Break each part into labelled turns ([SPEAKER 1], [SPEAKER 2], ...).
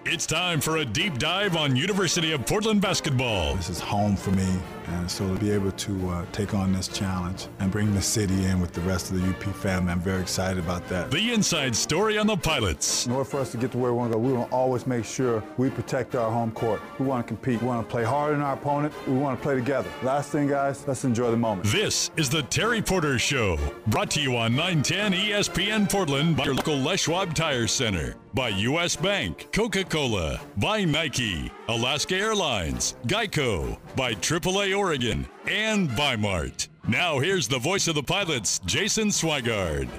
[SPEAKER 1] It's time for a deep dive on University of Portland basketball.
[SPEAKER 2] This is home for me, and so to be able to take on this challenge and bring the city in with the rest of the UP family, I'm very excited about that.
[SPEAKER 1] The inside story on the Pilots.
[SPEAKER 2] In order for us to get to where we want to go, we want to always make sure we protect our home court. We want to compete. We want to play harder than our opponent. We want to play together. Last thing, guys, let's enjoy the moment.
[SPEAKER 1] This is the Terry Porter Show, brought to you on 910 ESPN Portland by your local Les Schwab Tire Center, by U.S. Bank, Coca-Cola, by Nike, Alaska Airlines, Geico, by AAA Oregon, and by Mart. Now here's the voice of the Pilots, Jason Swigard.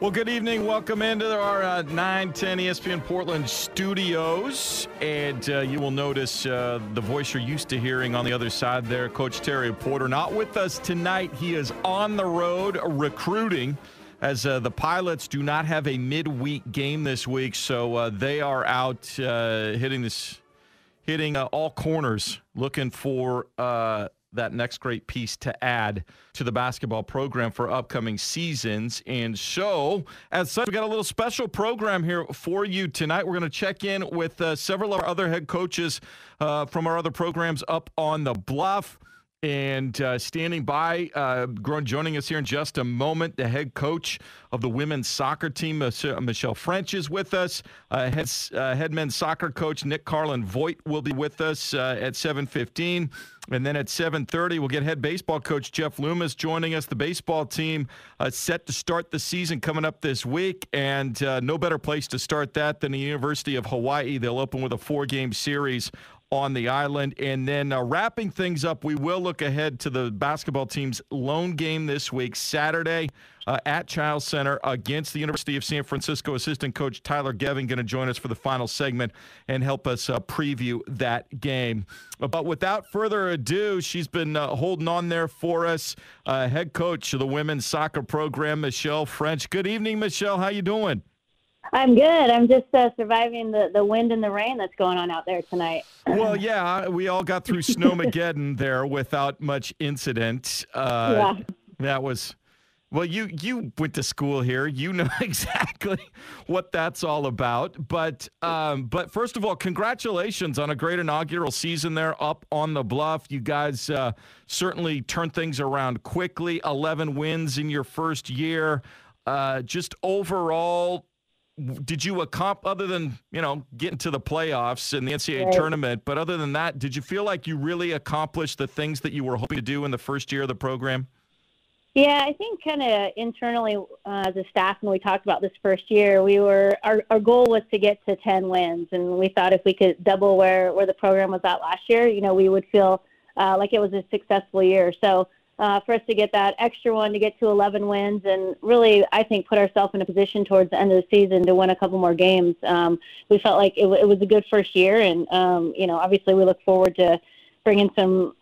[SPEAKER 3] Well, good evening. Welcome into our 910 ESPN Portland studios. And you will notice the voice you're used to hearing on the other side there, Coach Terry Porter. Not with us tonight. He is on the road recruiting, as the Pilots do not have a midweek game this week, so they are out hitting all corners, looking for that next great piece to add to the basketball program for upcoming seasons. And so, as such, we got a little special program here for you tonight. We're going to check in with several of our other head coaches from our other programs up on the Bluff. And standing by, joining us here in just a moment, the head coach of the women's soccer team, Michelle French, is with us. Head men's soccer coach Nick Carlin Voigt will be with us at 7:15. And then at 7:30, we'll get head baseball coach Jeff Loomis joining us. The baseball team set to start the season coming up this week, and no better place to start that than the University of Hawaii. They'll open with a 4-game series on the island. And then wrapping things up, we will look ahead to the basketball team's lone game this week, Saturday at Chiles Center against the University of San Francisco. Assistant coach Tyler Gevin going to join us for the final segment and help us preview that game. But without further ado, she's been holding on there for us. Head coach of the women's soccer program, Michelle French. Good evening, Michelle. How you doing?
[SPEAKER 4] I'm good. I'm just surviving the wind and the rain that's going on out there tonight.
[SPEAKER 3] Well, yeah, we all got through Snowmageddon there without much incident.
[SPEAKER 4] Yeah.
[SPEAKER 3] That was, well, you went to school here. You know exactly what that's all about. But first of all, congratulations on a great inaugural season there up on the Bluff. You guys certainly turned things around quickly. 11 wins in your first year. Just overall, did you other than, getting to the playoffs and the NCAA tournament, but other than that, did you feel like you really accomplished the things that you were hoping to do in the first year of the program?
[SPEAKER 4] Yeah, I think kind of internally as a staff, when we talked about this first year, our goal was to get to 10 wins, and we thought if we could double where the program was at last year, we would feel like it was a successful year. So for us to get that extra one, to get to 11 wins, and really, I think, put ourselves in a position towards the end of the season to win a couple more games. We felt like it was a good first year, and, obviously we look forward to bringing some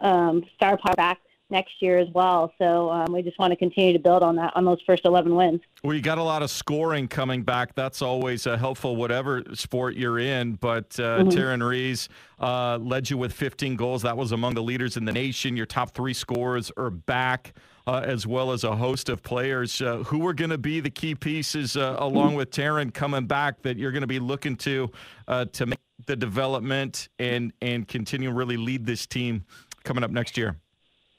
[SPEAKER 4] star power back next year as well. So we just want to continue to build on those first 11 wins.
[SPEAKER 3] Well, you got a lot of scoring coming back. That's always helpful, whatever sport you're in. But Taryn Rees led you with 15 goals. That was among the leaders in the nation. Your top 3 scorers are back, as well as a host of players who are going to be the key pieces, along with Taryn coming back, that you're going to be looking to make the development and continue to really lead this team coming up next year.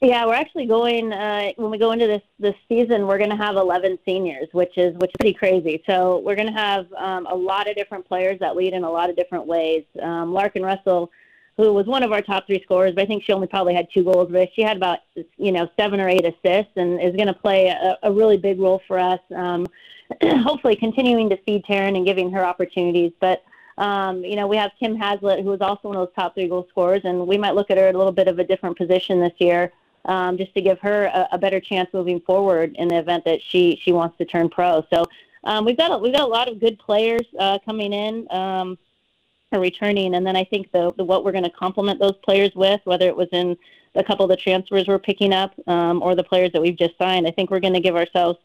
[SPEAKER 4] Yeah, we're actually going, when we go into this season, we're going to have 11 seniors, which is pretty crazy. So we're going to have a lot of different players that lead in a lot of different ways. Larkin Russell, who was one of our top 3 scorers, but I think she only probably had 2 goals, but she had about, 7 or 8 assists, and is going to play a really big role for us, hopefully continuing to feed Taryn and giving her opportunities. But we have Kim Haslett, who is also one of those top 3 goal scorers, and we might look at her at a little bit of a different position this year, just to give her a better chance moving forward in the event that she wants to turn pro. So we've got a lot of good players coming in or returning, and then I think what we're going to complement those players with, whether it was in a couple of the transfers we're picking up or the players that we've just signed, I think we're going to give ourselves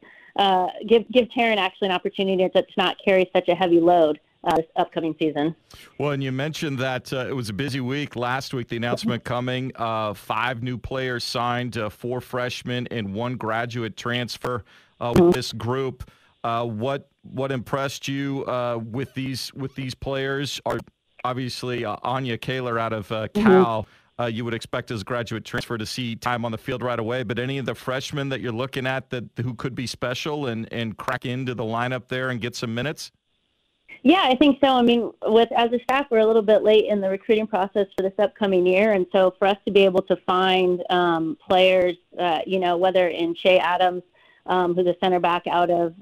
[SPEAKER 4] give Taryn actually an opportunity to not carry such a heavy load this upcoming season.
[SPEAKER 3] Well, and you mentioned that it was a busy week last week, the announcement coming, 5 new players signed, 4 freshmen and 1 graduate transfer with this group. What impressed you with these players? obviously Anya Kaler out of Cal. You would expect as a graduate transfer to see time on the field right away. But any of the freshmen that you're looking at who could be special and crack into the lineup there and get some minutes?
[SPEAKER 4] Yeah, I think so. I mean, as a staff, we're a little bit late in the recruiting process for this upcoming year, and so for us to be able to find players, whether in Shea Adams, who's a center back out of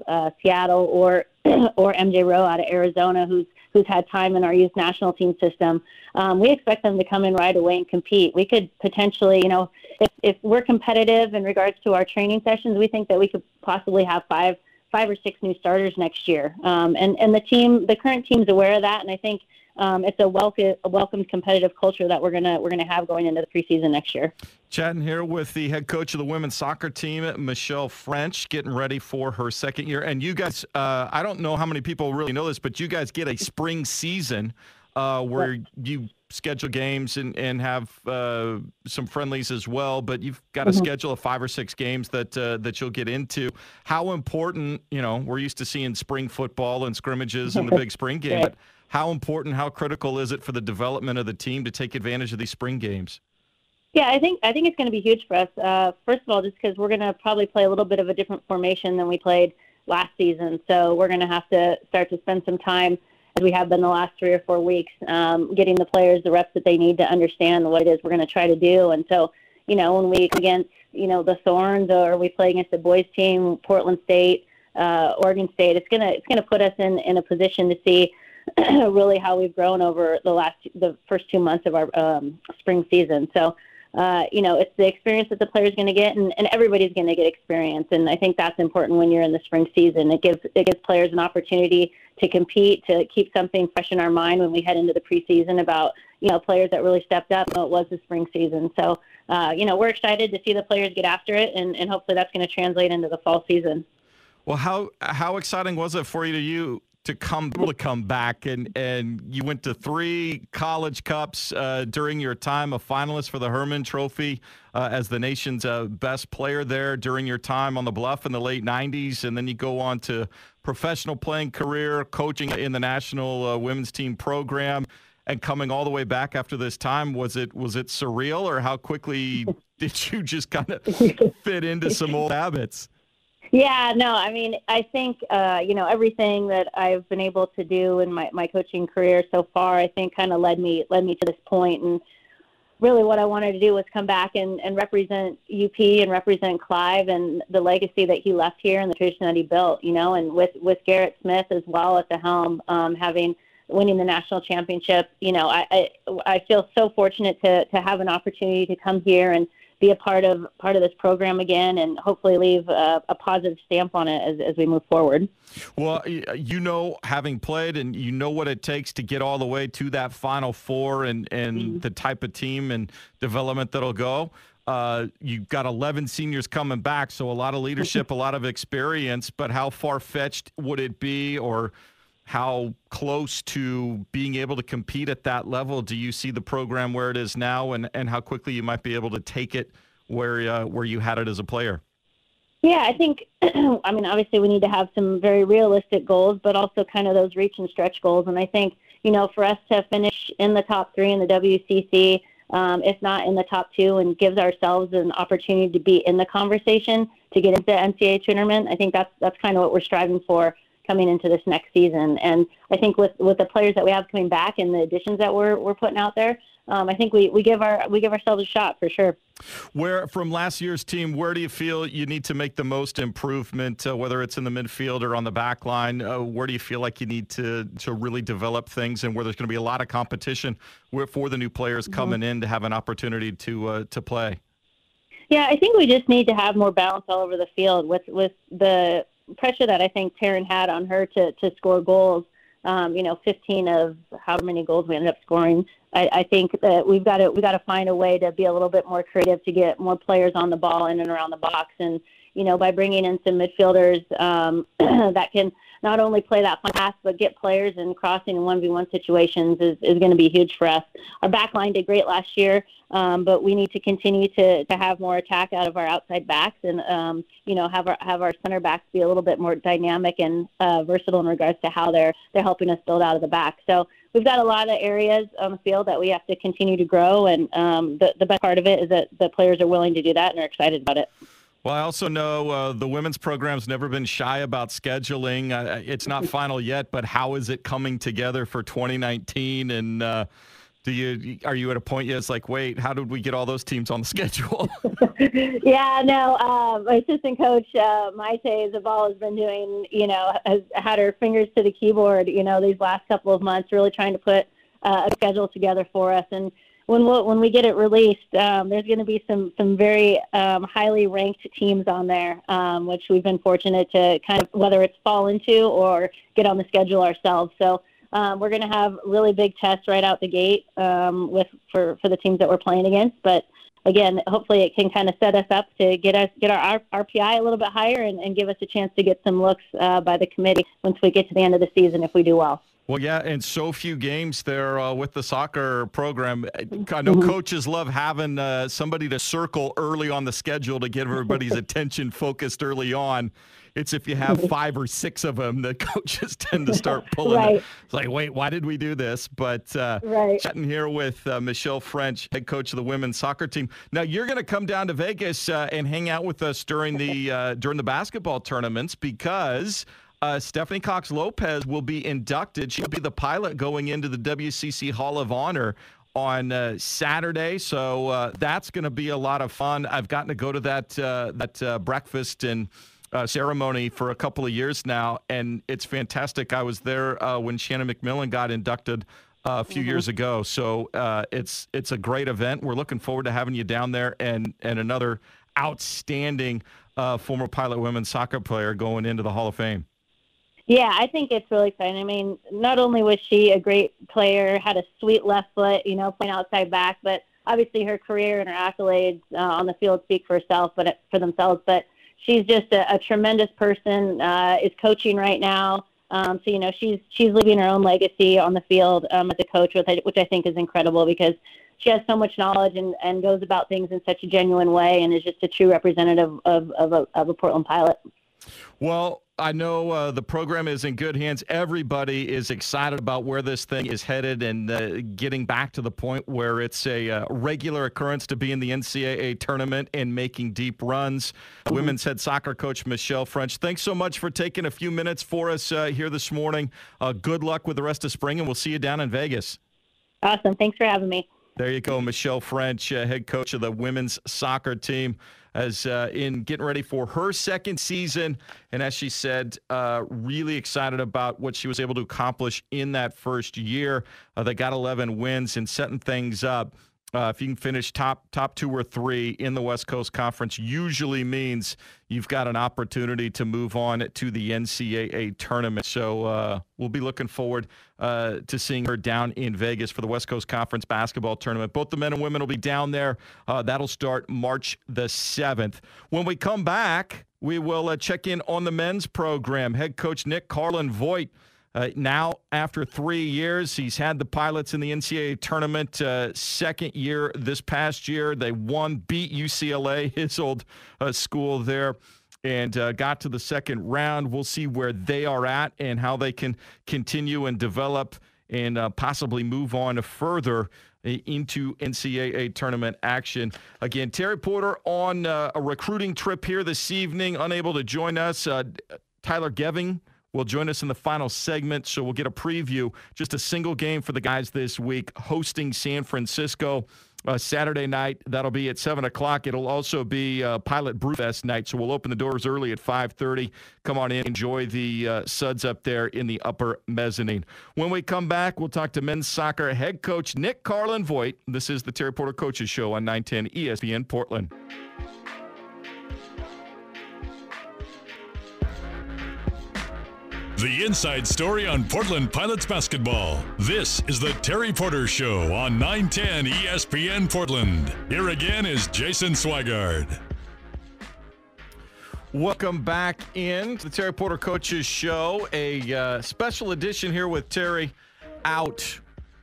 [SPEAKER 4] Seattle, or MJ Rowe out of Arizona, who's had time in our youth national team system, we expect them to come in right away and compete. We could potentially, if we're competitive in regards to our training sessions, we think that we could possibly have five or six new starters next year. And the current team's aware of that, and I think it's a welcome competitive culture that we're gonna have going into the preseason next year.
[SPEAKER 3] Chatting here with the head coach of the women's soccer team, Michelle French, getting ready for her second year. And you guys, I don't know how many people really know this, but you guys get a spring season where you schedule games and have some friendlies as well, but you've got a schedule of 5 or 6 games that you'll get into. How important, we're used to seeing spring football and scrimmages and the big spring game, but how important, how critical is it for the development of the team to take advantage of these spring games?
[SPEAKER 4] Yeah, I think it's going to be huge for us. First of all, just because we're going to probably play a little bit of a different formation than we played last season, so we're going to have to start to spend some time, as we have been the last 3 or 4 weeks, getting the players the reps that they need to understand what it is we're going to try to do. And so, when we against, the Thorns, or we play against the boys team, Portland State, Oregon State, it's gonna put us in a position to see really how we've grown over the first 2 months of our spring season. So, it's the experience that the player's going to get, and everybody's going to get experience. And I think that's important when you're in the spring season. It gives players an opportunity to compete, to keep something fresh in our mind when we head into the preseason about, players that really stepped up when it was the spring season. So, we're excited to see the players get after it, and hopefully that's going to translate into the fall season.
[SPEAKER 3] Well, how exciting was it for you to come back, and you went to 3 college cups during your time, a finalist for the Herman Trophy as the nation's best player there during your time on the Bluff in the late 90s, and then you go on to professional playing career, coaching in the national women's team program, and coming all the way back after this time. Was it surreal, or how quickly did you just kind of fit into some old habits?
[SPEAKER 4] Yeah, no, I mean, I think, everything that I've been able to do in my coaching career so far, I think kind of led me to this point. And really what I wanted to do was come back and represent UP and represent Clive and the legacy that he left here and the tradition that he built, and with Garrett Smith as well at the helm, winning the national championship. I feel so fortunate to have an opportunity to come here and be a part of this program again, and hopefully leave a positive stamp on it as we move forward.
[SPEAKER 3] Well, having played, and what it takes to get all the way to that Final Four, and the type of team and development that'll go. You've got 11 seniors coming back, so a lot of leadership, a lot of experience, but how far-fetched would it be, or how close to being able to compete at that level do you see the program where it is now, and how quickly you might be able to take it where you had it as a player?
[SPEAKER 4] Yeah, I think, obviously we need to have some very realistic goals, but also kind of those reach and stretch goals. And I think, for us to finish in the top 3 in the WCC, if not in the top 2, and gives ourselves an opportunity to be in the conversation to get into the NCAA tournament, I think that's kind of what we're striving for coming into this next season. And I think with the players that we have coming back and the additions that we're putting out there, I think we give ourselves a shot for sure.
[SPEAKER 3] Where from last year's team, where do you feel you need to make the most improvement, whether it's in the midfield or on the back line? Where do you feel like you need to really develop things, and where there's going to be a lot of competition for the new players coming in to have an opportunity to play?
[SPEAKER 4] Yeah, I think we just need to have more balance all over the field with the pressure that I think Taryn had on her to score goals. 15 of however many goals we ended up scoring. I think that we've got to find a way to be a little bit more creative to get more players on the ball in and around the box, and by bringing in some midfielders that can not only play that pass but get players in crossing and 1v1 situations is going to be huge for us. Our back line did great last year, but we need to continue to have more attack out of our outside backs, and have our center backs be a little bit more dynamic and versatile in regards to how they're helping us build out of the back. So we've got a lot of areas on the field that we have to continue to grow, and the best part of it is that the players are willing to do that and are excited about it.
[SPEAKER 3] Well, I also know the women's program's never been shy about scheduling. It's not final yet, but how is it coming together for 2019? And are you at a point yet? It's like, wait, how did we get all those teams on the schedule?
[SPEAKER 4] Yeah, no. My assistant coach, Maite Zaval, has been doing, has had her fingers to the keyboard, these last couple of months, really trying to put a schedule together for us. And when we get it released, there's going to be some very highly ranked teams on there, which we've been fortunate to kind of, whether it's fall into or get on the schedule ourselves. So we're going to have really big tests right out the gate for the teams that we're playing against. But again, hopefully it can kind of set us up to get our RPI a little bit higher and give us a chance to get some looks by the committee once we get to the end of the season if we do well.
[SPEAKER 3] Well, yeah, and so few games there with the soccer program. I know coaches love having somebody to circle early on the schedule to get everybody's attention focused early on. It's if you have 5 or 6 of them that coaches tend to start pulling.
[SPEAKER 4] Right.
[SPEAKER 3] It's like, wait, why did we do this? But chatting here with Michelle French, head coach of the women's soccer team. Now, you're going to come down to Vegas and hang out with us during the basketball tournaments because Stephanie Cox-Lopez will be inducted. She'll be the pilot going into the WCC Hall of Honor on Saturday. So that's going to be a lot of fun. I've gotten to go to that breakfast and ceremony for a couple of years now, and it's fantastic. I was there when Shannon McMillan got inducted a few years ago. So it's a great event. We're looking forward to having you down there and another outstanding former Pilot women's soccer player going into the Hall of Fame.
[SPEAKER 4] Yeah, I think it's really exciting. I mean, not only was she a great player, had a sweet left foot, playing outside back, but obviously her career and her accolades on the field speak for themselves. But she's just a tremendous person, is coaching right now. So, she's leaving her own legacy on the field as a coach, which I think is incredible because she has so much knowledge and goes about things in such a genuine way and is just a true representative of a Portland Pilot.
[SPEAKER 3] Well, I know the program is in good hands. Everybody is excited about where this thing is headed and getting back to the point where it's a regular occurrence to be in the NCAA tournament and making deep runs. Women's head soccer coach Michelle French, thanks so much for taking a few minutes for us here this morning. Good luck with the rest of spring, and we'll see you down in Vegas.
[SPEAKER 4] Awesome. Thanks for having me.
[SPEAKER 3] There you go, Michelle French, head coach of the women's soccer team, as in getting ready for her second season. And as she said, really excited about what she was able to accomplish in that first year. They got 11 wins and setting things up. If you can finish top 2 or 3 in the West Coast Conference, usually means you've got an opportunity to move on to the NCAA tournament. So we'll be looking forward to seeing her down in Vegas for the West Coast Conference basketball tournament. Both the men and women will be down there. That'll start March the 7th. When we come back, we will check in on the men's program. Head coach Nick Carlin-Voigt. Now, after 3 years, he's had the Pilots in the NCAA tournament. Second year this past year, they beat UCLA, his old school there, and got to the second round. We'll see where they are at and how they can continue and develop and possibly move on further into NCAA tournament action. Again, Terry Porter on a recruiting trip here this evening, unable to join us. Tyler Geving will join us in the final segment, so we'll get a preview. Just a single game for the guys this week, hosting San Francisco Saturday night. That'll be at 7 o'clock. It'll also be Pilot Brewfest night, so we'll open the doors early at 5:30. Come on in, enjoy the suds up there in the upper mezzanine. When we come back, we'll talk to men's soccer head coach Nick Carlin-Voigt. This is the Terry Porter Coaches Show on 910 ESPN Portland.
[SPEAKER 1] The inside story on Portland Pilots basketball. This is the Terry Porter Show on 910 ESPN Portland. Here again is Jason Swigard.
[SPEAKER 3] Welcome back in to the Terry Porter Coaches Show. A special edition here with Terry out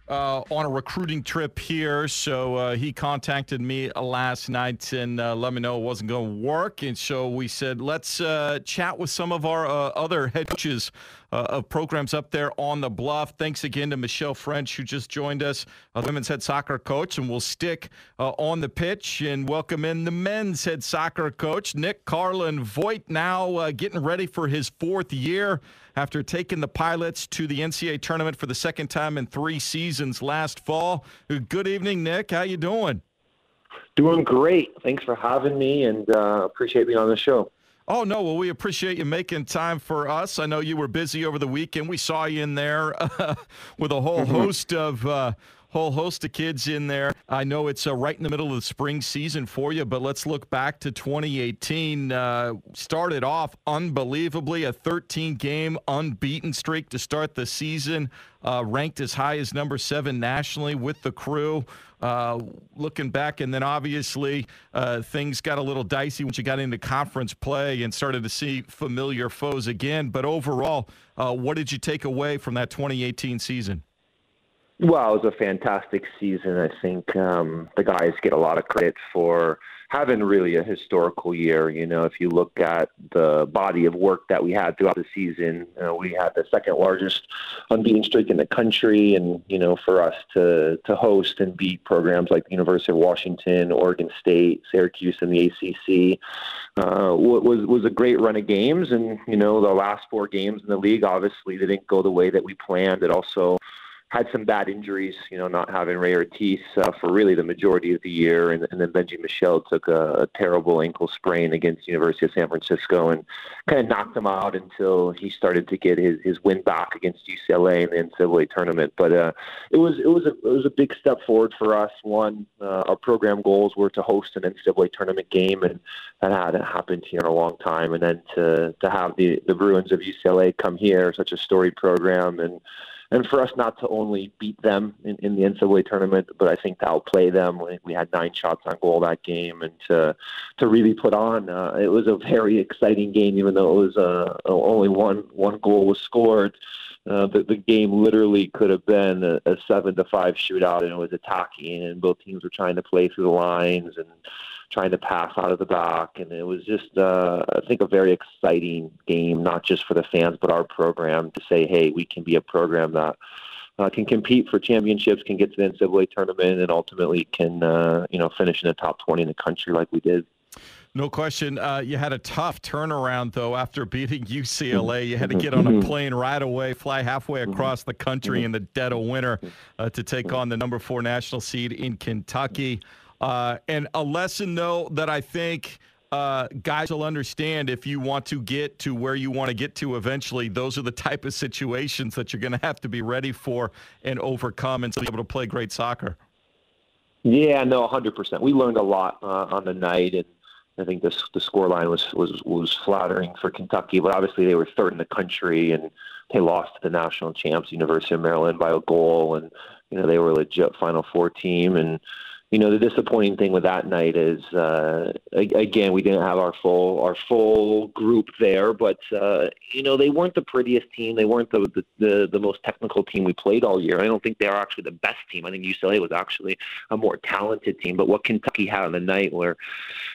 [SPEAKER 3] on a recruiting trip here. So he contacted me last night and let me know it wasn't going to work. And so we said, let's chat with some of our other head coaches of programs up there on the Bluff. Thanks again to Michelle French, who just joined us, the women's head soccer coach, and we'll stick on the pitch and welcome in the men's head soccer coach, Nick Carlin-Voigt, now getting ready for his 4th year after taking the Pilots to the NCAA tournament for the 2nd time in 3 seasons last fall. Good evening, Nick. How you doing?
[SPEAKER 5] Doing great. Thanks for having me, and appreciate being on the show.
[SPEAKER 3] Oh, no. Well, we appreciate you making time for us. I know you were busy over the weekend. We saw you in there with a whole host of kids in there. I know it's right in the middle of the spring season for you, but let's look back to 2018. Started off unbelievably, a 13-game unbeaten streak to start the season, ranked as high as number 7 nationally with the Crew. Looking back, and then obviously things got a little dicey once you got into conference play and started to see familiar foes again. But overall, what did you take away from that 2018 season?
[SPEAKER 5] Well, it was a fantastic season. I think the guys get a lot of credit for having really a historical year. You know, if you look at the body of work that we had throughout the season, we had the 2nd largest unbeaten streak in the country. And, you know, for us to host and beat programs like the University of Washington, Oregon State, Syracuse, and the ACC was a great run of games. And, you know, the last 4 games in the league, obviously, they didn't go the way that we planned. It also had some bad injuries, you know, not having Ray Ortiz for really the majority of the year. And then Benji Michel took a terrible ankle sprain against University of San Francisco and kind of knocked him out until he started to get his win back against UCLA in the NCAA tournament. But it was a big step forward for us. One, our program goals were to host an NCAA tournament game, and that hadn't happened here in a long time. And then to have the Bruins of UCLA come here, such a storied program, and for us not to only beat them in the NCAA tournament, but I think to outplay them. We had 9 shots on goal that game, and to really put on. It was a very exciting game, even though it was only one goal was scored. The game literally could have been a 7-5 shootout, and it was attacking, and both teams were trying to play through the lines and trying to pass out of the back. And it was just, I think, a very exciting game, not just for the fans, but our program to say, hey, we can be a program that can compete for championships, can get to the NCAA tournament, and ultimately can, finish in the top 20 in the country like we did.
[SPEAKER 3] No question. You had a tough turnaround, though, after beating UCLA. You had to get on a plane right away, fly halfway across the country in the dead of winter to take on the number 4 national seed in Kentucky. And a lesson, though, that I think guys will understand if you want to get to where you want to get to eventually. Those are the type of situations that you're going to have to be ready for and overcome and be able to play great soccer.
[SPEAKER 5] Yeah, no, 100%. We learned a lot on the night, and I think the scoreline was flattering for Kentucky, but obviously they were 3rd in the country, and they lost to the national champs, University of Maryland, by a goal, and you know they were a legit Final Four team. And you know, the disappointing thing with that night is, again, we didn't have our full group there, but, you know, they weren't the prettiest team. They weren't the most technical team we played all year. I don't think they are actually the best team. I think UCLA was actually a more talented team. But what Kentucky had on the night were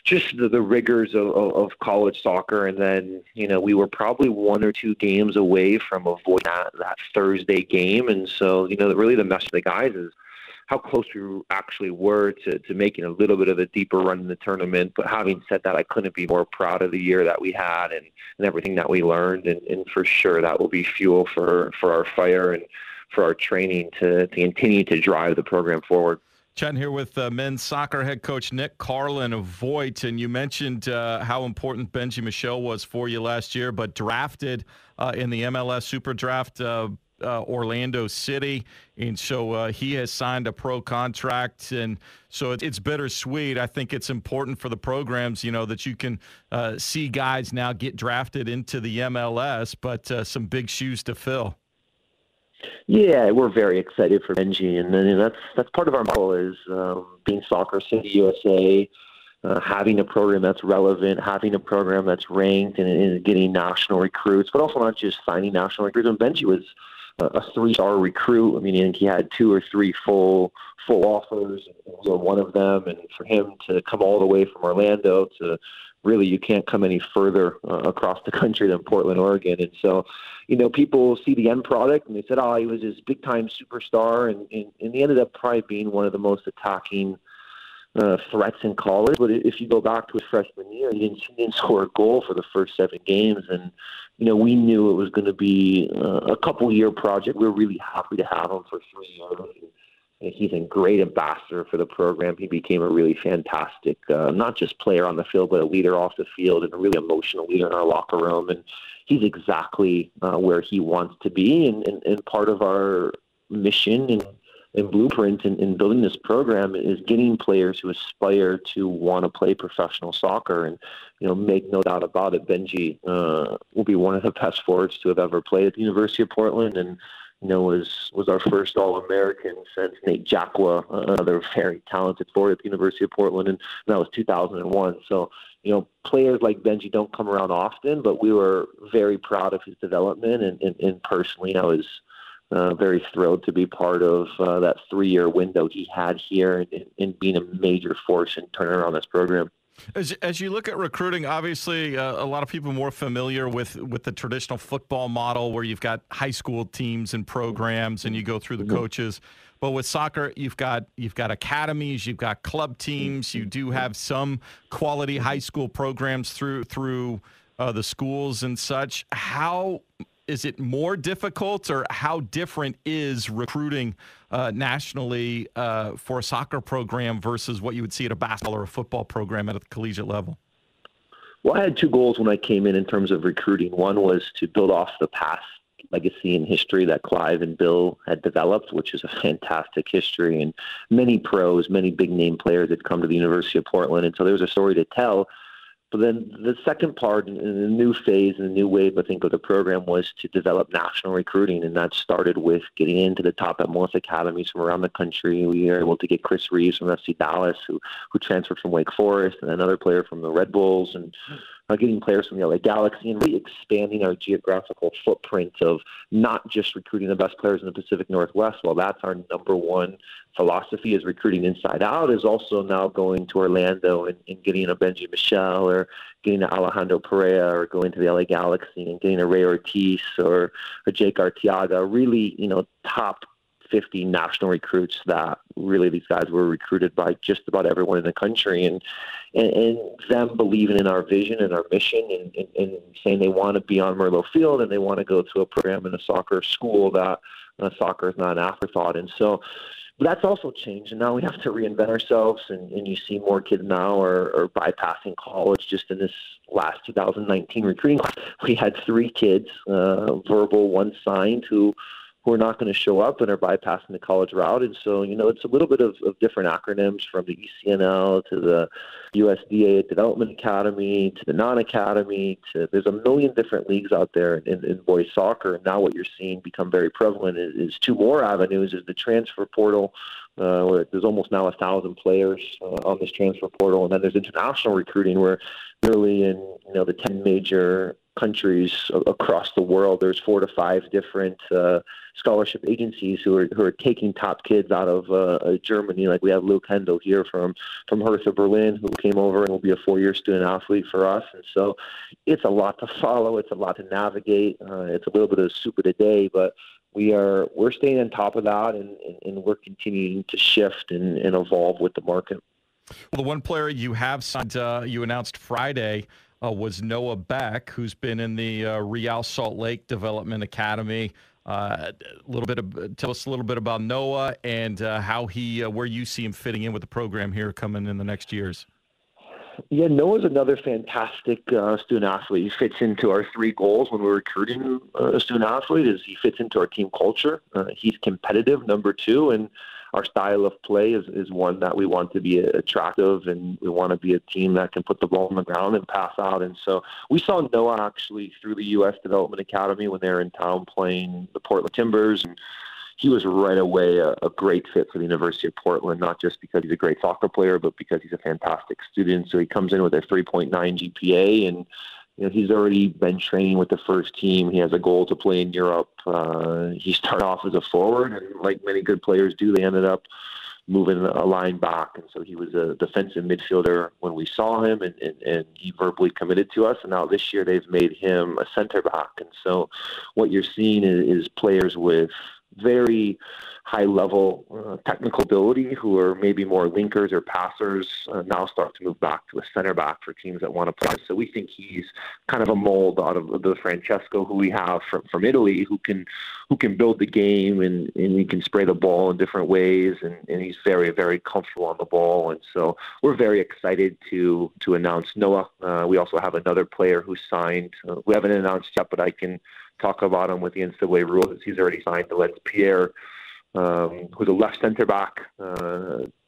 [SPEAKER 5] just the rigors of college soccer. And then, you know, we were probably 1 or 2 games away from avoiding that Thursday game. And so, you know, really the message of the guys is how close we actually were to making a little bit of a deeper run in the tournament. But having said that, I couldn't be more proud of the year that we had and everything that we learned. And for sure, that will be fuel for our fire and for our training to continue to drive the program forward.
[SPEAKER 3] Chatting here with men's soccer head coach Nick Carlin-Voigt, and you mentioned how important Benji Michel was for you last year, but drafted in the MLS Super Draft Orlando City, and so he has signed a pro contract, and so it's bittersweet. I think it's important for the programs, you know, that you can see guys now get drafted into the MLS, but some big shoes to fill.
[SPEAKER 5] Yeah, we're very excited for Benji, and then that's part of our model is being Soccer City USA, having a program that's relevant, having a program that's ranked, and getting national recruits, but also not just signing national recruits. And Benji was a 3-star recruit. I mean, I think he had 2 or 3 full offers, and we were one of them. And for him to come all the way from Orlando to really you can't come any further across the country than Portland, Oregon. And so, people see the end product and they said, he was this big-time superstar, and he ended up probably being one of the most attacking threats in college. But if you go back to his freshman year, he didn't score a goal for the first 7 games. And, we knew it was going to be a couple-year project. We were really happy to have him for 3 years. And he's a great ambassador for the program. He became a really fantastic, not just player on the field, but a leader off the field and a really emotional leader in our locker room. And he's exactly where he wants to be. And part of our mission and blueprint in building this program is getting players who aspire to want to play professional soccer. And, make no doubt about it, Benji will be one of the best forwards to have ever played at the University of Portland, and was our first All-American since Nate Jacqua, another very talented forward at the University of Portland, and that was 2001. So, players like Benji don't come around often, but we were very proud of his development, and personally, I was very thrilled to be part of that 3-year window he had here and being a major force in turning around this program.
[SPEAKER 3] As you look at recruiting, obviously a lot of people are more familiar with the traditional football model where you've got high school teams and programs and you go through the coaches. But with soccer, you've got academies, you've got club teams, you do have some quality high school programs through the schools and such. How is it more difficult, or how different is recruiting nationally for a soccer program versus what you would see at a basketball or a football program at a collegiate level?
[SPEAKER 5] Well, I had 2 goals when I came in terms of recruiting. One was to build off the past legacy and history that Clive and Bill had developed, which is a fantastic history, and many pros, many big-name players had come to the University of Portland, and so there was a story to tell. But then the second part, in the new phase and the new wave, I think, of the program was to develop national recruiting, and that started with getting into the top MLS academies from around the country. We were able to get Chris Reeves from FC Dallas, who transferred from Wake Forest, and another player from the Red Bulls, and getting players from the LA Galaxy, and really expanding our geographical footprint of not just recruiting the best players in the Pacific Northwest. Well, that's our number one philosophy, is recruiting inside out, is also now going to Orlando and getting a Benji Michel, or getting a Alejandro Perea, or going to the LA Galaxy and getting a Ray Ortiz or a Jake Arteaga, really, top 50 national recruits that really these guys were recruited by just about everyone in the country, and them believing in our vision and our mission, and saying they want to be on Merlot Field and they want to go to a program in a soccer school that soccer is not an afterthought. And so that's also changed, and now we have to reinvent ourselves, and you see more kids now are bypassing college. Just in this last 2019 recruiting class, we had 3 kids, verbal, 1 signed, who are not going to show up and are bypassing the college route. And so, it's a little bit of different acronyms, from the ECNL to the USDA Development Academy to the non-academy, to there's a million different leagues out there in boys soccer. And now what you're seeing become very prevalent is 2 more avenues, is the transfer portal, where there's almost now 1,000 players on this transfer portal. And then there's international recruiting, where literally in the 10 major countries across the world, there's 4 to 5 different scholarship agencies who are taking top kids out of Germany. Like we have Luke Hendel here from Hertha Berlin, who came over and will be a 4-year student athlete for us. And so it's a lot to follow. It's a lot to navigate. It's a little bit of soup of the day, but we're staying on top of that, and we're continuing to shift and evolve with the market.
[SPEAKER 3] Well, the one player you have signed, you announced Friday, was Noah Beck, who's been in the Real Salt Lake Development Academy. Tell us a little bit about Noah and how where you see him fitting in with the program here coming in the next years.
[SPEAKER 5] Yeah, Noah's another fantastic student athlete. He fits into our 3 goals when we're recruiting a student athlete. Is he fits into our team culture. He's competitive, number 2, and our style of play is one that we want to be attractive, and we want to be a team that can put the ball on the ground and pass out. And so we saw Noah actually through the U.S. Development Academy when they were in town playing the Portland Timbers, and he was right away a great fit for the University of Portland, not just because he's a great soccer player, but because he's a fantastic student. So he comes in with a 3.9 GPA, and he's already been training with the first team. He has a goal to play in Europe. He started off as a forward, and like many good players do, they ended up moving a line back. And so he was a defensive midfielder when we saw him, and he verbally committed to us. And now this year they've made him a center back. And so what you're seeing is players with very high-level technical ability who are maybe more linkers or passers now start to move back to a center back for teams that want to play. So we think he's kind of a mold out of the Francesco who we have from Italy, who can build the game and he can spray the ball in different ways, and he's very, very comfortable on the ball. And so we're very excited to announce Noah. We also have another player who signed. We haven't announced yet, but I can talk about him with the NCAA rules. He's already signed to Lens Pierre, who's a left center back,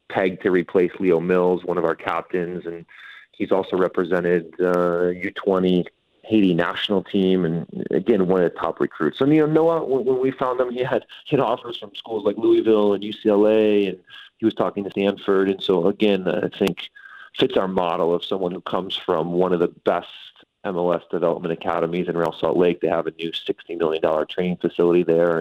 [SPEAKER 5] pegged to replace Leo Mills, one of our captains, and he's also represented U20 Haiti national team, and again, one of the top recruits. So Noah, when we found him, he had offers from schools like Louisville and UCLA, and he was talking to Stanford, and so again, I think fits our model of someone who comes from one of the best MLS development academies in Real Salt Lake. They have a new $60 million training facility there,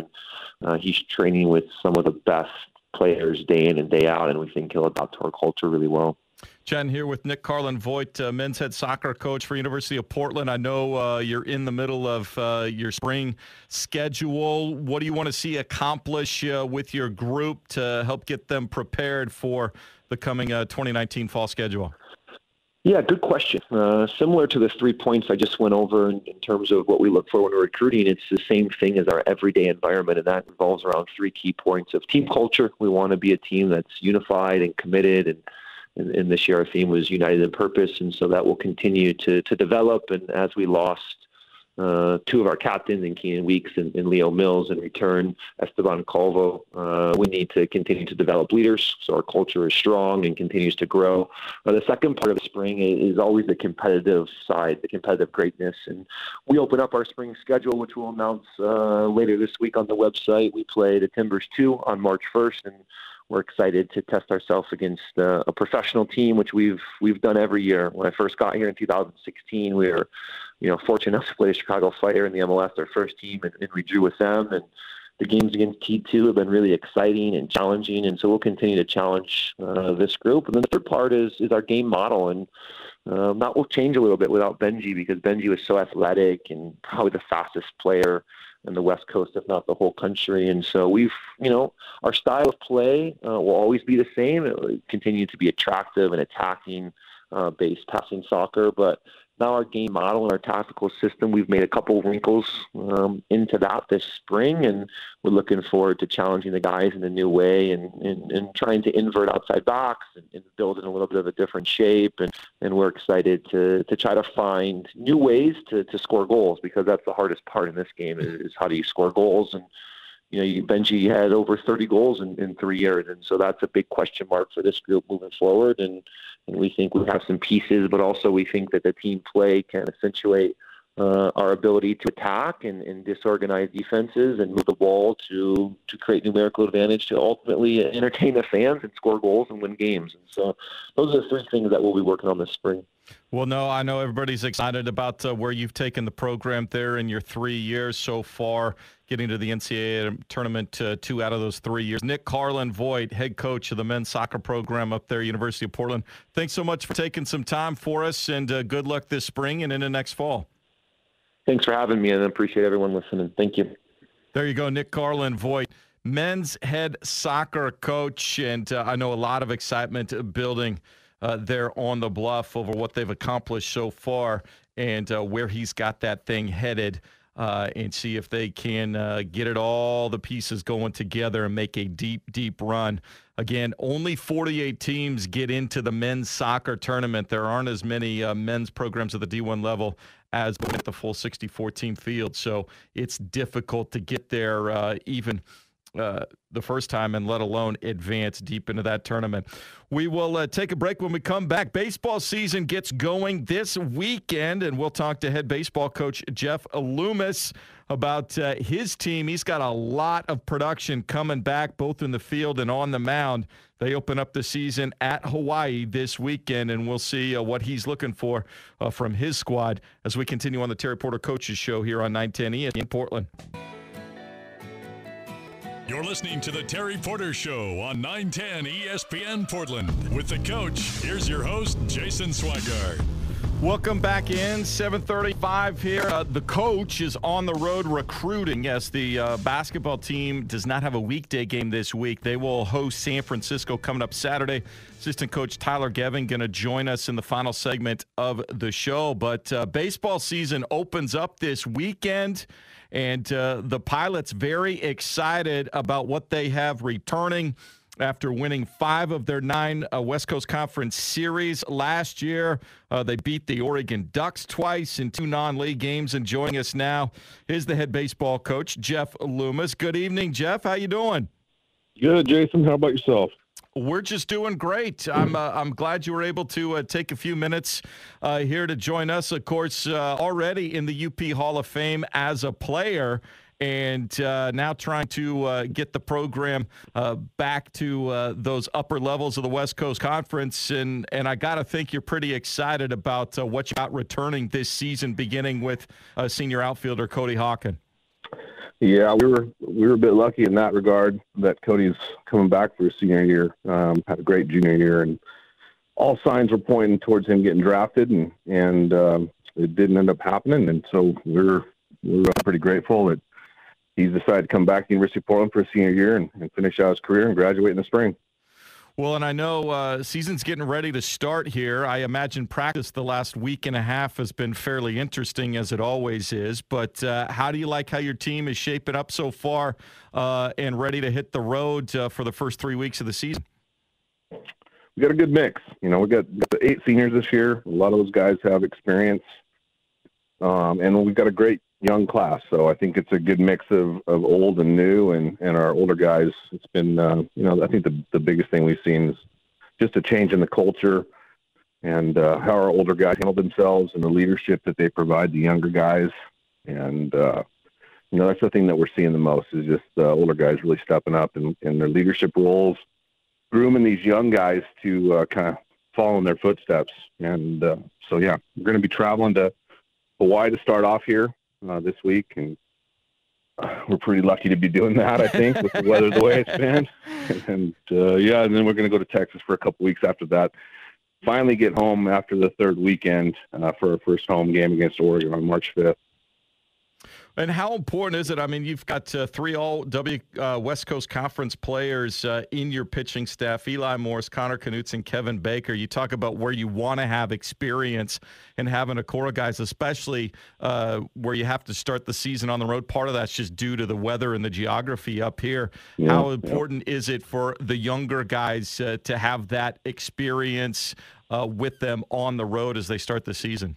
[SPEAKER 5] and he's training with some of the best players day in and day out, and we think he'll adapt to our culture really well.
[SPEAKER 3] Chatting here with Nick Carlin-Voigt, men's head soccer coach for University of Portland. I know you're in the middle of your spring schedule. What do you want to see accomplish with your group to help get them prepared for the coming 2019 fall schedule?
[SPEAKER 5] Yeah, good question. Similar to the 3 points I just went over in terms of what we look for when we're recruiting, it's the same thing as our everyday environment, and that revolves around 3 key points of team culture. We want to be a team that's unified and committed, and this year our theme was United in Purpose, and so that will continue to develop. And as we lost 2 of our captains in Keenan Weeks and Leo Mills, and return Esteban Calvo, we need to continue to develop leaders so our culture is strong and continues to grow. The second part of the spring is always the competitive side, the competitive greatness. And we open up our spring schedule, which we'll announce later this week on the website. We play the Timbers 2 on March 1st, and we're excited to test ourselves against a professional team, which we've done every year. When I first got here in 2016, we were fortunate enough to play the Chicago Fire in the MLS, our first team, and we drew with them. And the games against T2 have been really exciting and challenging, and so we'll continue to challenge this group. And then the third part is our game model, and that will change a little bit without Benji, because Benji was so athletic and probably the fastest player in the West Coast, if not the whole country. And so our style of play will always be the same. It will continue to be attractive and attacking based passing soccer, but now our game model and our tactical system, we've made a couple wrinkles into that this spring, and we're looking forward to challenging the guys in a new way and trying to invert outside backs and build in a little bit of a different shape. And we're excited to try to find new ways to score goals, because that's the hardest part in this game is how do you score goals. And Benji had over 30 goals in 3 years, and so that's a big question mark for this group moving forward. And we think we have some pieces, but also we think that the team play can accentuate our ability to attack and disorganize defenses and move the ball to create numerical advantage to ultimately entertain the fans and score goals and win games. And so those are the 3 things that we'll be working on this spring.
[SPEAKER 3] Well, no, I know everybody's excited about where you've taken the program there in your 3 years so far, getting to the NCAA tournament 2 out of those 3 years. Nick Carlin-Voigt, head coach of the men's soccer program up there, University of Portland. Thanks so much for taking some time for us, and good luck this spring and into next fall.
[SPEAKER 5] Thanks for having me, and I appreciate everyone listening. Thank you.
[SPEAKER 3] There you go, Nick Carlin-Voigt, men's head soccer coach, and I know a lot of excitement building there on the Bluff over what they've accomplished so far and where he's got that thing headed, and see if they can get it all the pieces going together and make a deep, deep run. Again, only 48 teams get into the men's soccer tournament. There aren't as many men's programs at the D1 level as at the full 64-team field, so it's difficult to get there even the first time, and let alone advance deep into that tournament. We will take a break. When we come back, baseball season gets going this weekend, and we'll talk to head baseball coach Jeff Loomis about his team. He's got a lot of production coming back, both in the field and on the mound. They open up the season at Hawaii this weekend, and we'll see what he's looking for from his squad as we continue on the Terry Porter Coaches Show here on 910 ESPN Portland.
[SPEAKER 1] You're listening to the Terry Porter Show on 910 ESPN Portland. With the coach, here's your host, Jason Swigard.
[SPEAKER 3] Welcome back in, 7:35 here. The coach is on the road recruiting. Yes, the basketball team does not have a weekday game this week. They will host San Francisco coming up Saturday. Assistant coach Tyler Gevin going to join us in the final segment of the show. But baseball season opens up this weekend, and the Pilots very excited about what they have returning after winning 5 of their 9 West Coast Conference series last year. They beat the Oregon Ducks twice in 2 non-league games. And joining us now is the head baseball coach, Jeff Loomis. Good evening, Jeff. How you doing?
[SPEAKER 6] Good, Jason. How about yourself?
[SPEAKER 3] We're just doing great. I'm glad you were able to take a few minutes here to join us. Of course, already in the UP Hall of Fame as a player, and now trying to get the program back to those upper levels of the West Coast Conference. And I got to think you're pretty excited about what you got returning this season, beginning with senior outfielder Cody Hawken.
[SPEAKER 6] Yeah, we were a bit lucky in that regard that Cody's coming back for his senior year. Had a great junior year, and all signs were pointing towards him getting drafted, and it didn't end up happening. And so we're pretty grateful that he's decided to come back to the University of Portland for his senior year and finish out his career and graduate in the spring.
[SPEAKER 3] Well, and I know season's getting ready to start here. I imagine practice the last week and a half has been fairly interesting, as it always is. But how do you like how your team is shaping up so far and ready to hit the road for the first 3 weeks of the season?
[SPEAKER 6] We got a good mix. We got 8 seniors this year. A lot of those guys have experience. And we've got a great young class. So I think it's a good mix of old and new, and our older guys. It's been, I think the biggest thing we've seen is just a change in the culture and how our older guys handle themselves and the leadership that they provide the younger guys. And, that's the thing that we're seeing the most is just older guys really stepping up in their leadership roles, grooming these young guys to kind of follow in their footsteps. And we're going to be traveling to Hawaii to start off here this week, and we're pretty lucky to be doing that, I think, with the weather the way it's been. And then we're going to go to Texas for a couple weeks after that. Finally get home after the 3rd weekend for our first home game against Oregon on March 5th.
[SPEAKER 3] And how important is it? I mean, you've got 3 all West Coast Conference players in your pitching staff: Eli Morse, Connor Knutson, Kevin Baker. You talk about where you want to have experience and having a core of guys, especially where you have to start the season on the road. Part of that's just due to the weather and the geography up here. Yeah, how important is it for the younger guys to have that experience with them on the road as they start the season?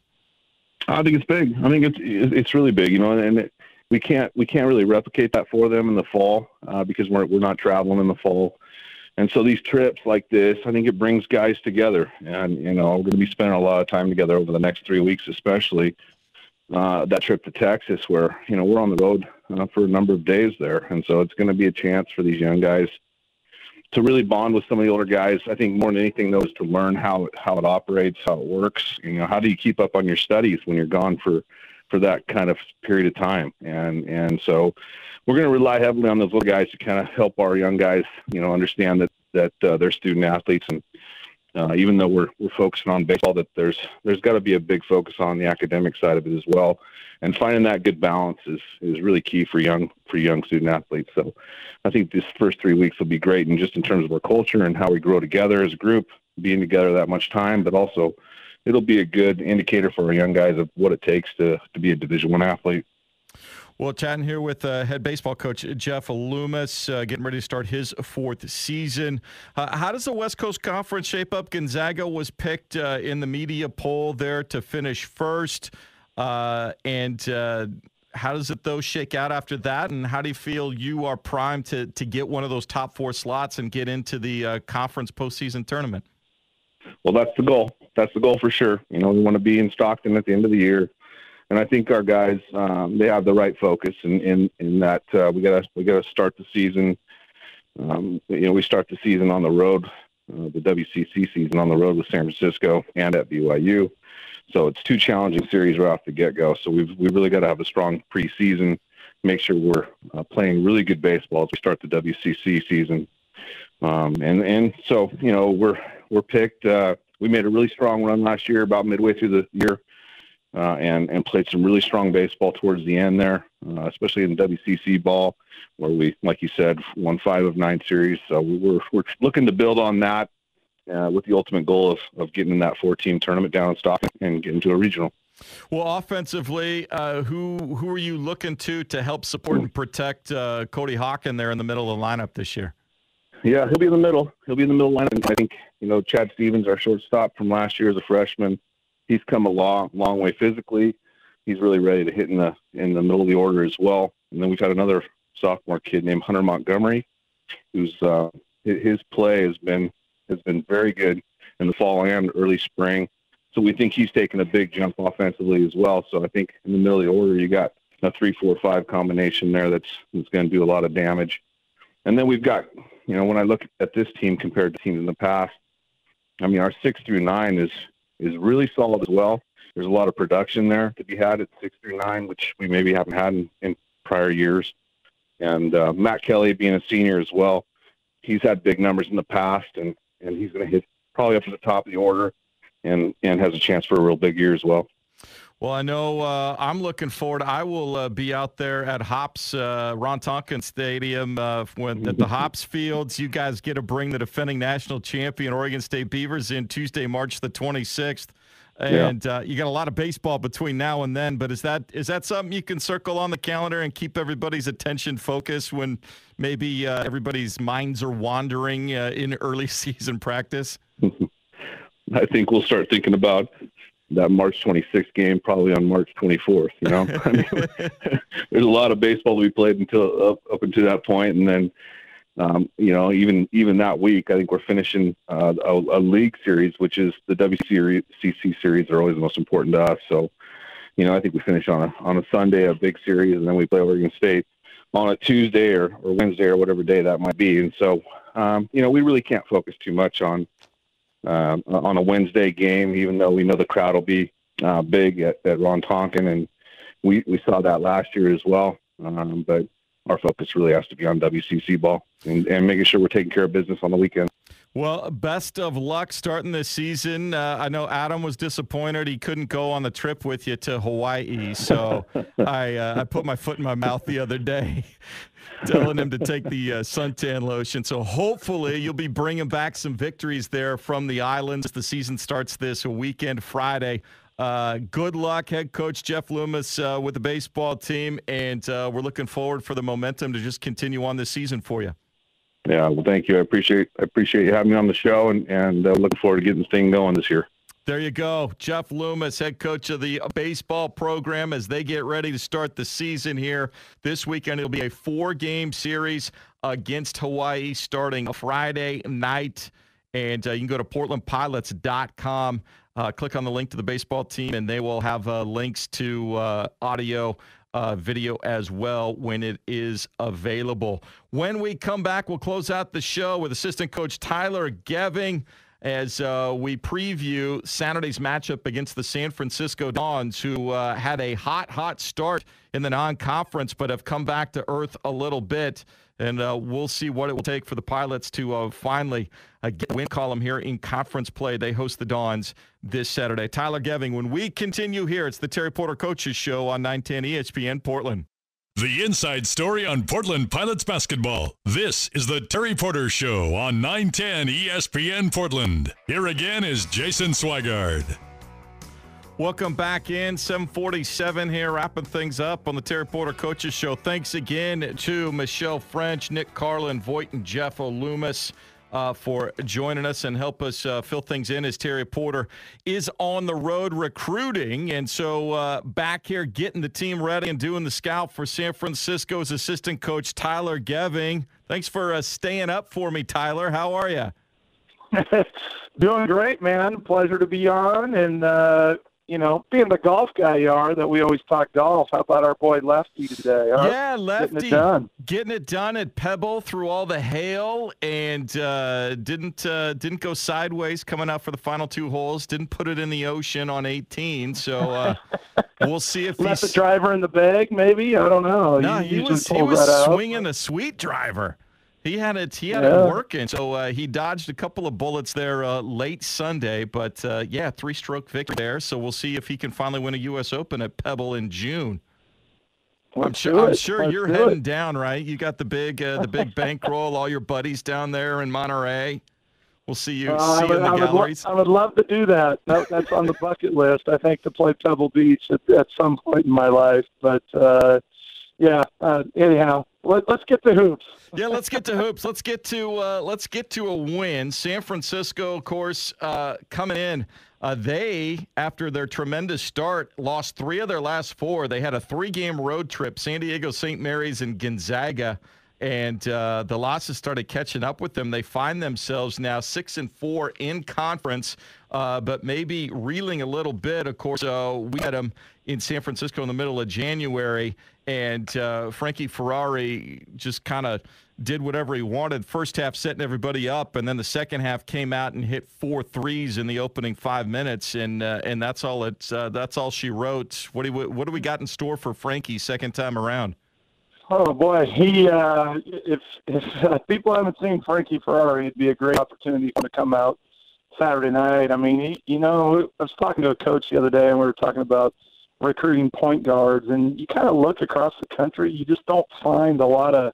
[SPEAKER 6] I think it's big. I think it's really big, and we can't really replicate that for them in the fall because we're not traveling in the fall. And so these trips like this, I think it brings guys together. And, we're going to be spending a lot of time together over the next 3 weeks, especially that trip to Texas where, we're on the road for a number of days there. And so it's going to be a chance for these young guys to really bond with some of the older guys. I think more than anything, though, is to learn how it operates, how it works. How do you keep up on your studies when you're gone for that kind of period of time? And so we're going to rely heavily on those little guys to kind of help our young guys, understand that they're student athletes. And even though we're focusing on baseball, that there's got to be a big focus on the academic side of it as well. And finding that good balance is really key for young student athletes. So I think this first 3 weeks will be great, and just in terms of our culture and how we grow together as a group, being together that much time, but also it'll be a good indicator for our young guys of what it takes to be a Division I athlete.
[SPEAKER 3] Well, chatting here with head baseball coach Jeff Loomis, getting ready to start his 4th season. How does the West Coast Conference shape up? Gonzaga was picked in the media poll there to finish first. And how does it, though, shake out after that? And how do you feel you are primed to get one of those top 4 slots and get into the conference postseason tournament?
[SPEAKER 6] Well, that's the goal. That's the goal for sure. We want to be in Stockton at the end of the year. And I think our guys, they have the right focus in that we gotta start the season. We start the season on the road, the WCC season on the road with San Francisco and at BYU. So it's 2 challenging series right off the get-go. So we've really got to have a strong preseason make sure we're playing really good baseball as we start the WCC season. And so, you know, we're picked. We made a really strong run last year, about midway through the year, and played some really strong baseball towards the end there, especially in WCC ball, where we, like you said, won 5 of 9 series. So we're looking to build on that with the ultimate goal of getting in that 4-team tournament down in Stockton and getting to a regional.
[SPEAKER 3] Well, offensively, who are you looking to help support and protect Cody Hawken there in the middle of the lineup this year?
[SPEAKER 6] Yeah, he'll be in the middle. He'll be in the middle lineup. And I think, you know, Chad Stevens, our shortstop from last year as a freshman, he's come a long way physically. He's really ready to hit in the middle of the order as well. And then we've got another sophomore kid named Hunter Montgomery, who's his play has been very good in the fall and early spring. So we think he's taken a big jump offensively as well. So I think in the middle of the order, you got a 3-4-5 combination there that's going to do a lot of damage. And then we've got, you know, when I look at this team compared to teams in the past, I mean, our 6 through 9 is really solid as well. There's a lot of production there to be had at 6 through 9, which we maybe haven't had in prior years. And Matt Kelly being a senior as well, he's had big numbers in the past, and he's going to hit probably up to the top of the order and has a chance for a real big year as well.
[SPEAKER 3] Well, I know I'm looking forward. I will be out there at Hops, Ron Tonkin Stadium at the Hops Fields. You guys get to bring the defending national champion Oregon State Beavers in Tuesday, March the 26th. And you got a lot of baseball between now and then, but is that something you can circle on the calendar and keep everybody's attention focused when maybe everybody's minds are wandering in early season practice?
[SPEAKER 6] I think we'll start thinking about that March 26th game probably on March 24th. You know, I mean, there's a lot of baseball to be played until up until that point, and then you know, even that week, I think we're finishing a league series, which is the WCC series are always the most important to us. So, you know, I think we finish on a Sunday, a big series, and then we play Oregon State on a Tuesday or Wednesday or whatever day that might be. And so, you know, we really can't focus too much on a Wednesday game, even though we know the crowd will be big at Ron Tonkin, and we saw that last year as well. But our focus really has to be on WCC ball and making sure we're taking care of business on the weekend.
[SPEAKER 3] Well, best of luck starting this season. I know Adam was disappointed he couldn't go on the trip with you to Hawaii, so I put my foot in my mouth the other day telling him to take the suntan lotion. So hopefully you'll be bringing back some victories there from the islands. The season starts this weekend, Friday. Good luck, head coach Jeff Loomis with the baseball team, and we're looking forward for the momentum to just continue on this season for you.
[SPEAKER 6] Yeah, well, thank you. I appreciate you having me on the show, and looking forward to getting this thing going this year.
[SPEAKER 3] There you go. Jeff Loomis, head coach of the baseball program, as they get ready to start the season here. This weekend, it'll be a 4-game series against Hawaii starting Friday night. And you can go to portlandpilots.com, click on the link to the baseball team, and they will have links to audio, video as well when it is available. When we come back, we'll close out the show with assistant coach Tyler Geving as we preview Saturday's matchup against the San Francisco Dons, who had a hot start in the non-conference but have come back to earth a little bit. And we'll see what it will take for the Pilots to finally get a win column here in conference play. They host the Dons this Saturday. Tyler Geving, when we continue here, it's the Terry Porter Coaches Show on 910 ESPN Portland.
[SPEAKER 1] The inside story on Portland Pilots basketball. This is the Terry Porter Show on 910 ESPN Portland. Here again is Jason Swigard.
[SPEAKER 3] Welcome back in, 7:47 here, wrapping things up on the Terry Porter Coaches Show. Thanks again to Michelle French, Nick Carlin, Voigt, and Jeff Loomis for joining us and help us fill things in as Terry Porter is on the road recruiting. And so back here getting the team ready and doing the scout for San Francisco's assistant coach, Tyler Geving. Thanks for staying up for me, Tyler. How are you?
[SPEAKER 7] Doing great, man. Pleasure to be on. And, being the golf guy you are, that we always talk golf, how about our boy Lefty today? Huh?
[SPEAKER 3] Yeah, Lefty. Getting it done at Pebble through all the hail, and didn't go sideways coming out for the final 2 holes. Didn't put it in the ocean on 18. So we'll see if
[SPEAKER 7] left the driver in the bag, maybe. I don't know.
[SPEAKER 3] No, he was swinging a sweet driver. He had it working, so he dodged a couple of bullets there late Sunday, but 3-stroke victory there. So we'll see if he can finally win a U.S. Open at Pebble in June. I'm sure you're heading down, right? You got the big bankroll, all your buddies down there in Monterey. We'll see you in the galleries.
[SPEAKER 7] I would love to do that. That's on the bucket list, I think, to play Pebble Beach at some point in my life. But anyhow, let's get to hoops.
[SPEAKER 3] Yeah, let's get to hoops. Let's get to a win. San Francisco, of course, coming in. They, after their tremendous start, lost 3 of their last 4. They had a 3-game road trip: San Diego, St. Mary's, and Gonzaga. And the losses started catching up with them. They find themselves now 6-4 in conference, but maybe reeling a little bit. Of course, we had them in San Francisco in the middle of January, and Frankie Ferrari just kind of did whatever he wanted. First half setting everybody up, and then the second half came out and hit 4 threes in the opening 5 minutes, and that's all. That's all she wrote. What do we got in store for Frankie second time around?
[SPEAKER 7] Oh boy, if people haven't seen Frankie Ferrari, it'd be a great opportunity for him to come out Saturday night. I mean, I was talking to a coach the other day, and we were talking about recruiting point guards, and you kind of look across the country, you just don't find a lot of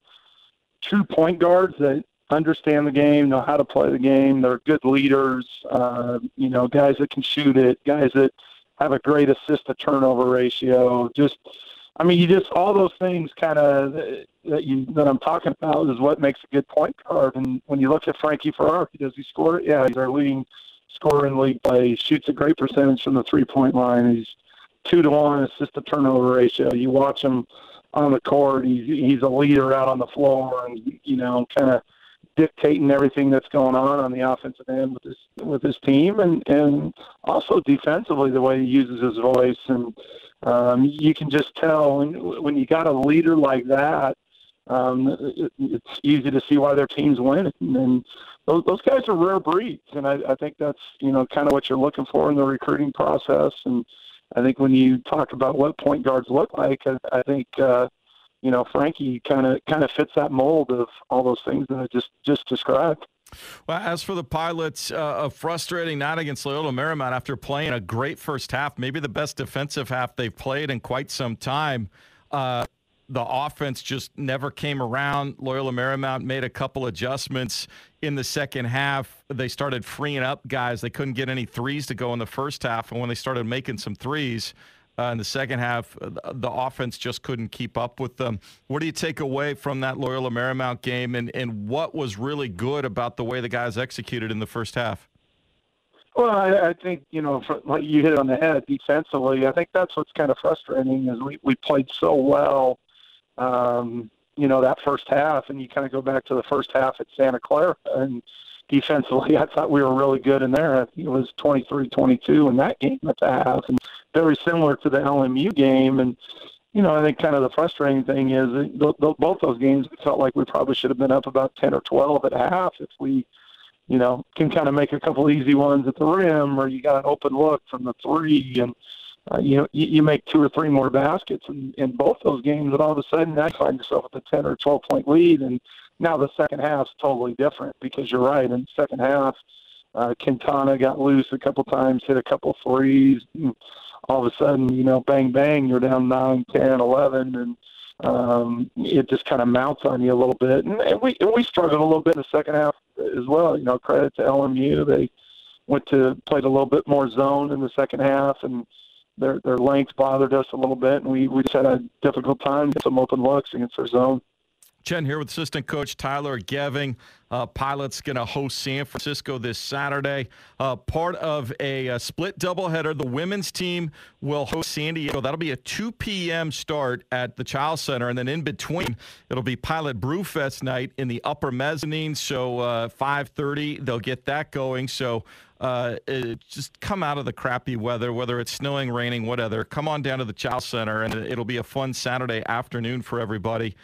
[SPEAKER 7] true point guards that understand the game, know how to play the game. They're good leaders, guys that can shoot it, guys that have a great assist to turnover ratio. All those things kind of that I'm talking about is what makes a good point guard. And when you look at Frankie Ferrari, does he score? Yeah, he's our leading scorer in league play. He shoots a great percentage from the 3-point line. He's 2-to-1 assist to turnover ratio. You watch him on the court. He's a leader out on the floor, and kind of dictating everything that's going on the offensive end with his team, and also defensively the way he uses his voice. And you can just tell when you got a leader like that, it's easy to see why their teams win. And those guys are rare breeds, and I think that's kind of what you're looking for in the recruiting process. And I think when you talk about what point guards look like, I think Frankie kind of fits that mold of all those things that I just described.
[SPEAKER 3] Well, as for the Pilots, a frustrating night against Loyola Marymount after playing a great first half, maybe the best defensive half they've played in quite some time. The offense just never came around. Loyola Marymount made a couple adjustments in the second half. They started freeing up guys. They couldn't get any threes to go in the first half, and when they started making some threes in the second half, the offense just couldn't keep up with them. What do you take away from that Loyola Marymount game, and what was really good about the way the guys executed in the first half?
[SPEAKER 7] Well, I think, like you hit it on the head defensively. I think that's what's kind of frustrating is we played so well, that first half, and you kind of go back to the first half at Santa Clara, and defensively, I thought we were really good in there. I think it was 23-22 in that game at the half, and very similar to the LMU game. And, I think kind of the frustrating thing is both those games, it felt like we probably should have been up about 10 or 12 at half if we, can kind of make a couple easy ones at the rim, or you got an open look from the 3, and, you make 2 or 3 more baskets in both those games, and all of a sudden now you find yourself with a 10 or 12-point lead. And now the second half's totally different because you're right. In the second half, Quintana got loose a couple times, hit a couple threes. And all of a sudden, bang, bang, you're down 9, 10, 11, and it just kind of mounts on you a little bit. And we struggled a little bit in the second half as well. Credit to LMU. They played a little bit more zone in the second half, and their length bothered us a little bit, and we just had a difficult time getting some open looks against their zone.
[SPEAKER 3] Chen here with assistant coach Tyler Geving. Pilots going to host San Francisco this Saturday. Part of a split doubleheader. The women's team will host San Diego. That'll be a 2 p.m. start at the Chiles Center. And then in between, it'll be Pilot Brewfest night in the upper mezzanine. So 5:30, they'll get that going. So just come out of the crappy weather, whether it's snowing, raining, whatever. Come on down to the Chiles Center, and it'll be a fun Saturday afternoon for everybody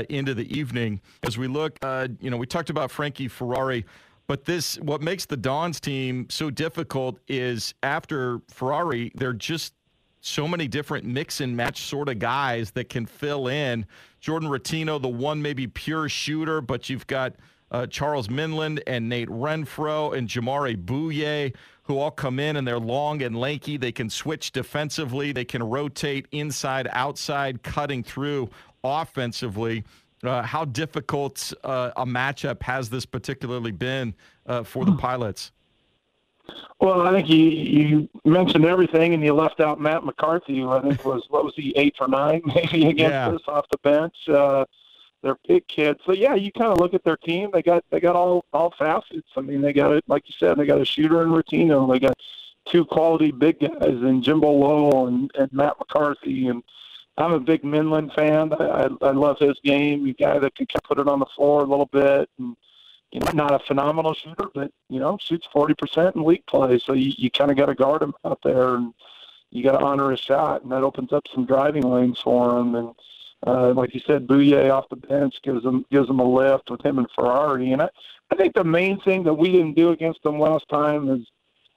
[SPEAKER 3] into the evening. As we look, we talked about Frankie Ferrari, but what makes the Dons team so difficult is after Ferrari, they're just so many different mix and match sort of guys that can fill in. Jordan Rottino, the one maybe pure shooter, but you've got Charles Minland and Nate Renfro and Jamare Bouye, who all come in and they're long and lanky. They can switch defensively. They can rotate inside, outside, cutting through offensively. How difficult a matchup has this particularly been for the Pilots?
[SPEAKER 7] Well, I think you mentioned everything, and you left out Matt McCarthy, who I think was 8 for 9 maybe against us off the bench. They're big kids. So, yeah, you kind of look at their team. They got all facets. I mean, they got it, like you said, they got a shooter in Rottino. They got 2 quality big guys in Jimbo Lowell and Matt McCarthy. And I'm a big Minland fan. I love his game. A guy that can put it on the floor a little bit. And, not a phenomenal shooter, but, shoots 40% in league play. So you kind of got to guard him out there, and you got to honor his shot. And that opens up some driving lanes for him. And, like you said, Bouye off the bench gives them a lift with him and Ferrari. And I think the main thing that we didn't do against them last time is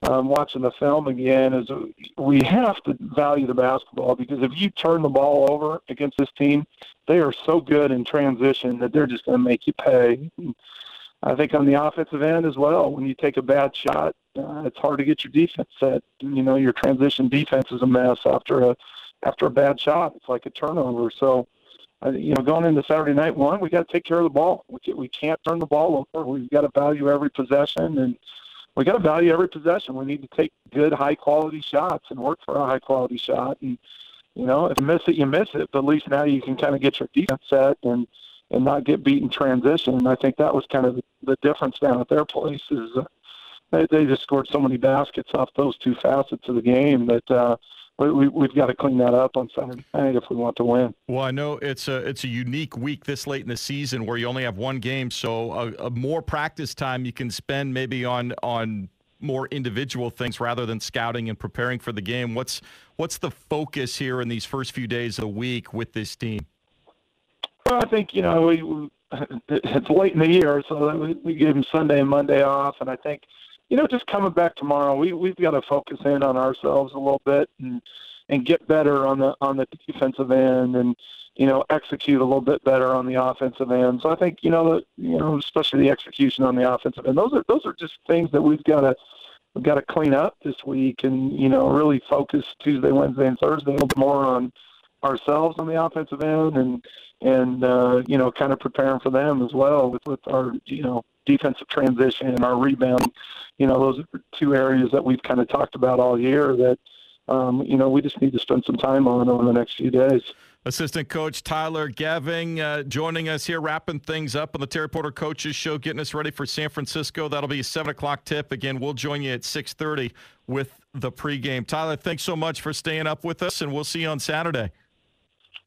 [SPEAKER 7] watching the film again is we have to value the basketball, because if you turn the ball over against this team, they are so good in transition that they're just going to make you pay. And I think on the offensive end as well, when you take a bad shot, it's hard to get your defense set. Your transition defense is a mess after a bad shot. It's like a turnover. So, going into Saturday night, we got to take care of the ball. We can't turn the ball over. We've got to value every possession, and we got to value every possession. We need to take good, high-quality shots and work for a high-quality shot. And, if you miss it, you miss it. But at least now you can kind of get your defense set and not get beat in transition. And I think that was kind of the difference down at their place is they just scored so many baskets off those 2 facets of the game that we've got to clean that up on Saturday night if we want to win.
[SPEAKER 3] Well, I know it's a unique week this late in the season where you only have one game, so a more practice time you can spend maybe on more individual things rather than scouting and preparing for the game. What's the focus here in these first few days of the week with this team?
[SPEAKER 7] Well, I think, it's late in the year, so we gave them Sunday and Monday off, and I think, just coming back tomorrow, we've got to focus in on ourselves a little bit and get better on the defensive end and, execute a little bit better on the offensive end. So I think, especially the execution on the offensive end, those are just things that we've got to clean up this week and, really focus Tuesday, Wednesday, and Thursday a little bit more on ourselves on the offensive end and kind of preparing for them as well with our, defensive transition and our rebound. Those are 2 areas that we've kind of talked about all year that, we just need to spend some time on over the next few days.
[SPEAKER 3] Assistant Coach Tyler Geving joining us here, wrapping things up on the Terry Porter Coaches Show, getting us ready for San Francisco. That'll be a 7 o'clock tip. Again, we'll join you at 6:30 with the pregame. Tyler, thanks so much for staying up with us, and we'll see you on Saturday.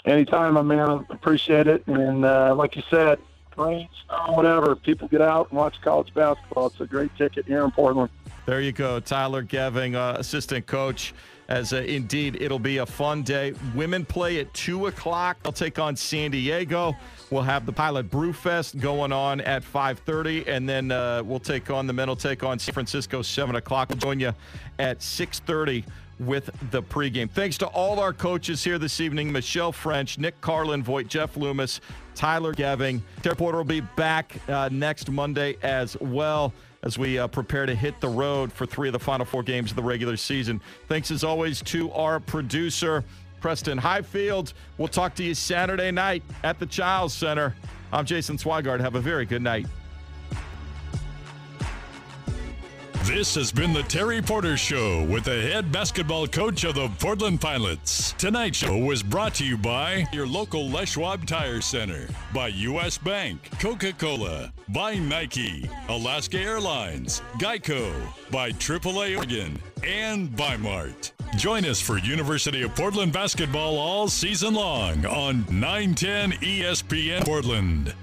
[SPEAKER 7] Anytime, my man. I appreciate it. And like you said, rain, snow, whatever, people get out and watch college basketball. It's a great ticket here in Portland.
[SPEAKER 3] There you go. Tyler Geving, assistant coach, as indeed it'll be a fun day. Women play at 2 o'clock. They'll take on San Diego. We'll have the Pilot Brewfest going on at 5:30, and then we'll take on the men will take on San Francisco 7 o'clock. We'll join you at 6:30 with the pregame. Thanks to all our coaches here this evening: Michelle French, Nick Carlin, Voigt, Jeff Loomis, Tyler Geving. Terry Porter will be back next Monday as well as we prepare to hit the road for 3 of the final 4 games of the regular season. Thanks as always to our producer, Preston Highfield. We'll talk to you Saturday night at the Chiles Center. I'm Jason Swigard. Have a very good night.
[SPEAKER 1] This has been the Terry Porter Show with the head basketball coach of the Portland Pilots. Tonight's show was brought to you by your local Les Schwab Tire Center, by U.S. Bank, Coca-Cola, by Nike, Alaska Airlines, Geico, by AAA Oregon, and by Mart. Join us for University of Portland basketball all season long on 910 ESPN Portland.